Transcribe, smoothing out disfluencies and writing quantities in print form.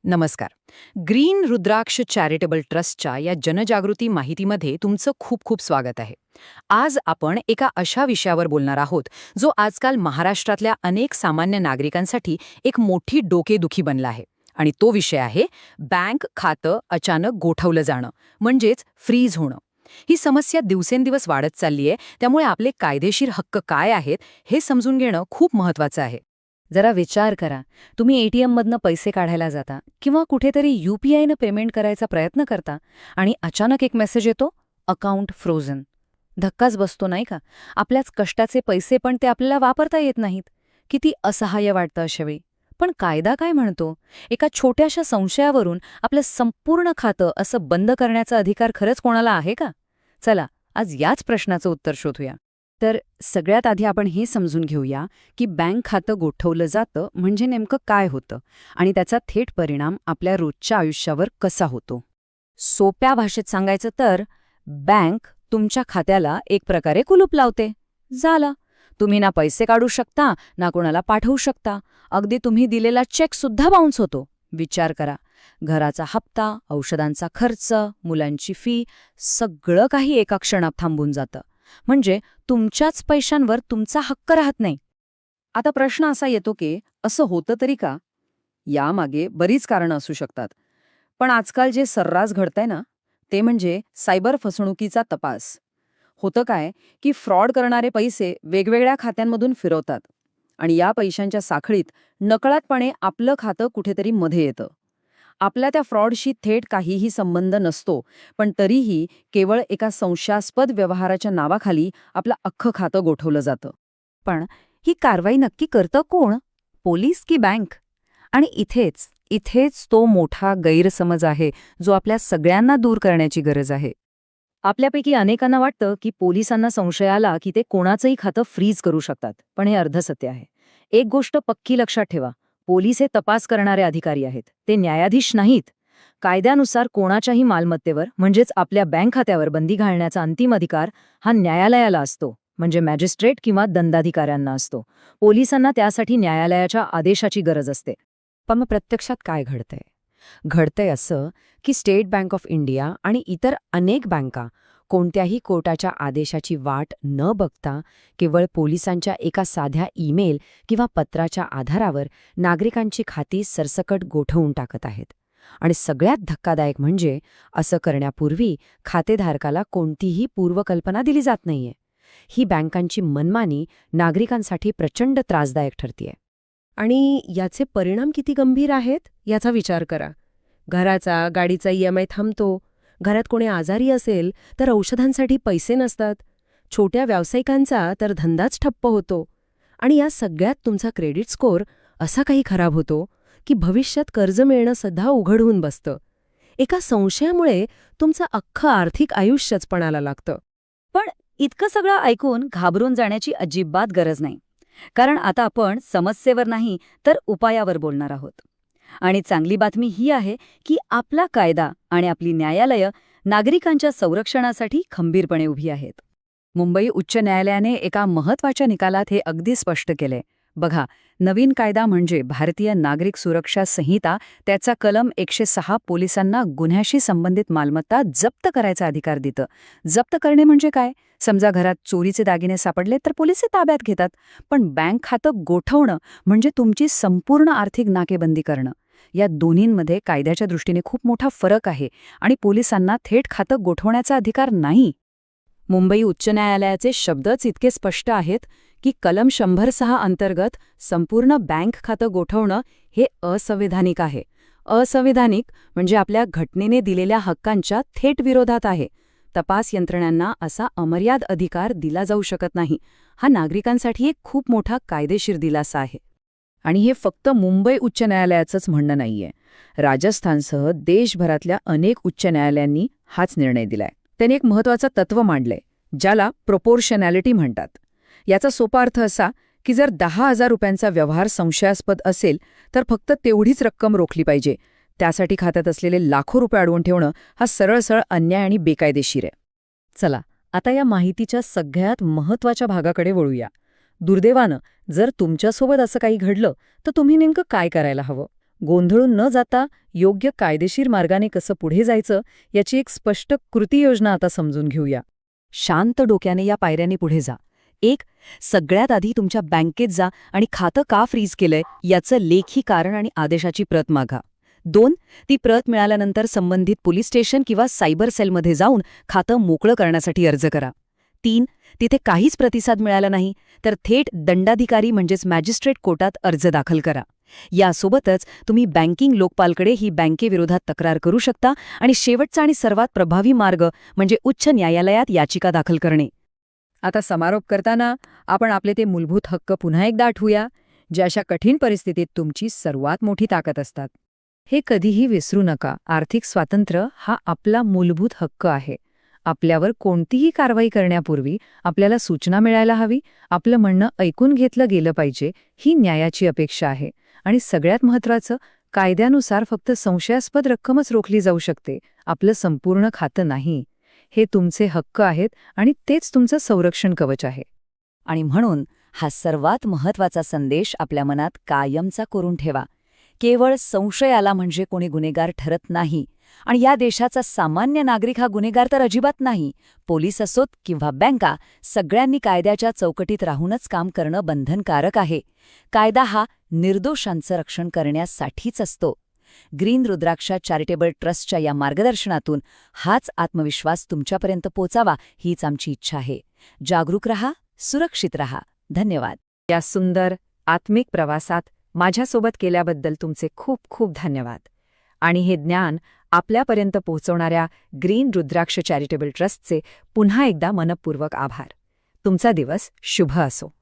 नमस्कार. ग्रीन रुद्राक्ष चॅरिटेबल ट्रस्टच्या या जनजागृती माहितीमध्ये तुमचं खूप खूप स्वागत आहे. आज आपण एका अशा विषयावर बोलणार आहोत जो आजकाल महाराष्ट्रातल्या अनेक सामान्य नागरिकांसाठी एक मोठी डोकेदुखी बनला आहे. आणि तो विषय आहे बँक खातं अचानक गोठवलं जाणं, म्हणजेच फ्रीज होणं. ही समस्या दिवसेंदिवस वाढत चालली आहे, त्यामुळे आपले कायदेशीर हक्क काय आहेत हे समजून घेणं खूप महत्त्वाचं आहे. जरा विचार करा, तुम्ही एटीएममधनं पैसे काढायला जाता किंवा कुठेतरी UPIनं पेमेंट करायचा प्रयत्न करता आणि अचानक एक मेसेज येतो, अकाउंट फ्रोझन. धक्काच बसतो नाही का? आपल्याच कष्टाचे पैसे पण ते आपल्याला वापरता येत नाहीत. किती असहाय्य वाटतं अशावेळी. पण कायदा काय म्हणतो? एका छोट्याशा संशयावरून आपलं संपूर्ण खातं असं बंद करण्याचा अधिकार खरंच कोणाला आहे का? चला, आज याच प्रश्नाचं उत्तर शोधूया. तर सगळ्यात आधी आपण हे समजून घेऊया की बँक खातं गोठवलं जातं म्हणजे नेमकं काय होतं आणि त्याचा थेट परिणाम आपल्या रोजच्या आयुष्यावर कसा होतो. सोप्या भाषेत सांगायचं तर बँक तुमच्या खात्याला एक प्रकारे कुलूप लावते. झालं, तुम्ही ना पैसे काढू शकता ना कोणाला पाठवू शकता. अगदी तुम्ही दिलेला चेकसुद्धा बाउन्स होतो. विचार करा, घराचा हप्ता, औषधांचा खर्च, मुलांची फी, सगळं काही एका क्षणात थांबून जातं. म्हणजे तुमच्याच पैशांवर तुमचा हक्क राहत नाही. आता प्रश्न असा येतो की असं होतं तरी का? यामागे बरीच कारणं असू शकतात. पण आजकाल जे सर्रास घडतंय ना, ते म्हणजे सायबर फसवणुकीचा तपास. होतं काय की फ्रॉड करणारे पैसे वेगवेगळ्या खात्यांमधून फिरवतात आणि या पैशांच्या साखळीत नकळतपणे आपलं खातं कुठेतरी मध्ये येतं. आपल्या त्या फ्रॉडशी थेट काहीही संबंध नसतो, पण तरीही केवळ एका संशयास्पद व्यवहाराच्या नावाखाली आपलं अख्खं खातं गोठवलं जातं. पण ही कारवाई नक्की करतं कोण? पोलीस की बँक? आणि इथेच तो मोठा गैरसमज आहे जो आपल्या सगळ्यांना दूर करण्याची गरज आहे. आपल्यापैकी अनेकांना वाटतं की पोलिसांना संशय आला की ते कोणाचंही खातं फ्रीज करू शकतात, पण हे अर्धसत्य आहे. एक गोष्ट पक्की लक्षात ठेवा, पोलीस हे तपास करणारे अधिकारी आहेत, ते न्यायाधीश नाहीत. कायद्यानुसार कोणाच्याही मालमत्तेवर म्हणजेच आपल्या बँक खात्यावर बंदी घालण्याचा अंतिम अधिकार हा न्यायालयाला असतो, म्हणजे मॅजिस्ट्रेट किंवा दंडाधिकाऱ्यांना असतो. पोलिसांना त्यासाठी न्यायालयाच्या आदेशाची गरज असते. पण मग प्रत्यक्षात काय घडतंय? घडतंय असं की स्टेट बँक ऑफ इंडिया आणि इतर अनेक बँका कोणत्याही कोर्टाच्या आदेशाची वाट न बघता केवळ पोलिसांच्या एका साध्या ईमेल किंवा पत्राच्या आधारावर नागरिकांची खाती सरसकट गोठवून टाकत आहेत. आणि सगळ्यात धक्कादायक म्हणजे असं करण्यापूर्वी खातेधारकाला कोणतीही पूर्वकल्पना दिली जात नाहीये. ही बँकांची मनमानी नागरिकांसाठी प्रचंड त्रासदायक ठरतेय. आणि याचे परिणाम किती गंभीर आहेत याचा विचार करा. घराचा, गाडीचा EMI थांबतो. घरात कोणी आजारी असेल तर औषधांसाठी पैसे नसतात. छोट्या व्यावसायिकांचा तर धंदाच ठप्प होतो. आणि या सगळ्यात तुमचा क्रेडिट स्कोअर असा काही खराब होतो की भविष्यात कर्ज मिळणं सुद्धा उघड होऊन बसतं. एका संशयामुळे तुमचं अख्खं आर्थिक आयुष्यच पणाला लागतं. पण इतकं सगळं ऐकून घाबरून जाण्याची अजिबात गरज नाही. कारण आता आपण समस्येवर नाही तर उपायावर बोलणार आहोत. आणि चांगली बातमी ही आहे की आपला कायदा आणि आपली न्यायालयं नागरिकांच्या संरक्षणासाठी खंबीरपणे उभी आहेत. मुंबई उच्च न्यायालयाने एका महत्त्वाच्या निकालात हे अगदी स्पष्ट केलंय. बघा, नवीन कायदा म्हणजे भारतीय नागरिक सुरक्षा संहिता, त्याचा कलम 106 पोलिसांना गुन्ह्याशी संबंधित मालमत्ता जप्त करायचा अधिकार देतं. जप्त करणे म्हणजे काय? समजा घरात चोरीचे दागिने सापडले तर पोलिस ते ताब्यात घेतात. पण बँक खातं गोठवणं म्हणजे तुमची संपूर्ण आर्थिक नाकेबंदी करणं. या दोन्हींमध्ये कायद्याच्या दृष्टीने खूप मोठा फरक आहे आणि पोलिसांना थेट खातं गोठवण्याचा अधिकार नाही. मुंबई उच्च न्यायालयाचे शब्दच इतके स्पष्ट आहेत की कलम 106 अंतर्गत संपूर्ण बँक खातं गोठवणं हे असंविधानिक आहे. असंविधानिक म्हणजे आपल्या घटनेने दिलेल्या हक्कांच्या थेट विरोधात आहे. तपास यंत्रणांना असा अमर्याद अधिकार दिला जाऊ शकत नाही. हा नागरिकांसाठी एक खूप मोठा कायदेशीर दिलासा आहे. आणि हे फक्त मुंबई उच्च न्यायालयाचंच म्हणणं नाहीये. राजस्थानसह देशभरातल्या अनेक उच्च न्यायालयांनी हाच निर्णय दिलाय. त्यांनी एक महत्त्वाचं तत्त्व मांडलंय, ज्याला प्रोपोर्शनॅलिटी म्हणतात. याचा सोपा अर्थ असा की जर 10,000 रुपयांचा व्यवहार संशयास्पद असेल तर फक्त तेवढीच रक्कम रोखली पाहिजे. त्यासाठी खात्यात असलेले लाखो रुपये अडवून ठेवणं हा सरळ अन्याय आणि बेकायदेशीर आहे. चला, आता या माहितीच्या सगळ्यात महत्त्वाच्या भागाकडे वळूया. दुर्दैवानं जर तुमच्यासोबत असं काही घडलं तर तुम्ही नेमकं काय करायला हवं? गोंधळून न जाता योग्य कायदेशीर मार्गाने कसं पुढे जायचं याची एक स्पष्ट कृती योजना आता समजून घेऊया. शांत डोक्याने या पायऱ्यांनी पुढे जा. 1. सगळ्यात आधी तुमच्या बँकेत जा आणि खातं का फ्रीज केलंय याचं लेखी कारण आणि आदेशाची प्रत मागा. 2. ती प्रत मिळाल्यानंतर संबंधित पोलीस स्टेशन किंवा सायबर सेलमध्ये जाऊन खातं मोकळं करण्यासाठी अर्ज करा. 3. तिथे काहीच प्रतिसाद मिळाला नाही तर थेट दंडाधिकारी म्हणजेच मॅजिस्ट्रेट कोर्टात अर्ज दाखल करा. यासोबतच तुम्ही बँकिंग लोकपालकडे ही बँकेविरोधात तक्रार करू शकता आणि शेवटचा आणि सर्वात प्रभावी मार्ग म्हणजे उच्च न्यायालयात याचिका दाखल करणे. आता समारोप करताना आपण आपले ते मूलभूत हक्क पुन्हा एकदा आठवूया, जे अशा कठीण परिस्थितीत तुमची सर्वात मोठी ताकद असतात. हे कधीही विसरू नका, आर्थिक स्वातंत्र्य हा आपला मूलभूत हक्क आहे. आपल्यावर कोणतीही कारवाई करण्यापूर्वी आपल्याला सूचना मिळायला हवी, आपलं म्हणणं ऐकून घेतलं गेलं पाहिजे, ही न्यायाची अपेक्षा आहे. आणि सगळ्यात महत्त्वाचं, कायद्यानुसार फक्त संशयास्पद रक्कमच रोखली जाऊ शकते, आपलं संपूर्ण खातं नाही. हे तुमचे हक्क आहेत आणि तेच तुमचं संरक्षण कवच आहे. आणि म्हणून हा सर्वात महत्वाचा संदेश आपल्या मनात कायमचा करून ठेवा. केवळ संशय आला म्हणजे कोणी गुन्हेगार ठरत नाही. आणि या देशाचा सामान्य नागरिक हा गुन्हेगार तर अजिबात नाही. पोलीस असोत किंवा बँका, सगळ्यांनी कायद्याच्या चौकटीत राहूनच काम करणं बंधनकारक आहे. कायदा हा निर्दोषांचं रक्षण करण्यासाठीच असतो. ग्रीन रुद्राक्षा चॅरिटेबल ट्रस्टच्या या मार्गदर्शनातून हाच आत्मविश्वास तुमच्यापर्यंत पोचावा हीच आमची इच्छा आहे. जागरूक रहा, सुरक्षित रहा. धन्यवाद. या सुंदर आत्मिक प्रवासात माझ्यासोबत केल्याबद्दल तुमचे खूप खूप धन्यवाद. आणि हे ज्ञान आपल्यापर्यंत पोहोचवणाऱ्या ग्रीन रुद्राक्ष चॅरिटेबल ट्रस्टचे पुन्हा एकदा मनपूर्वक आभार. तुमचा दिवस शुभ असो.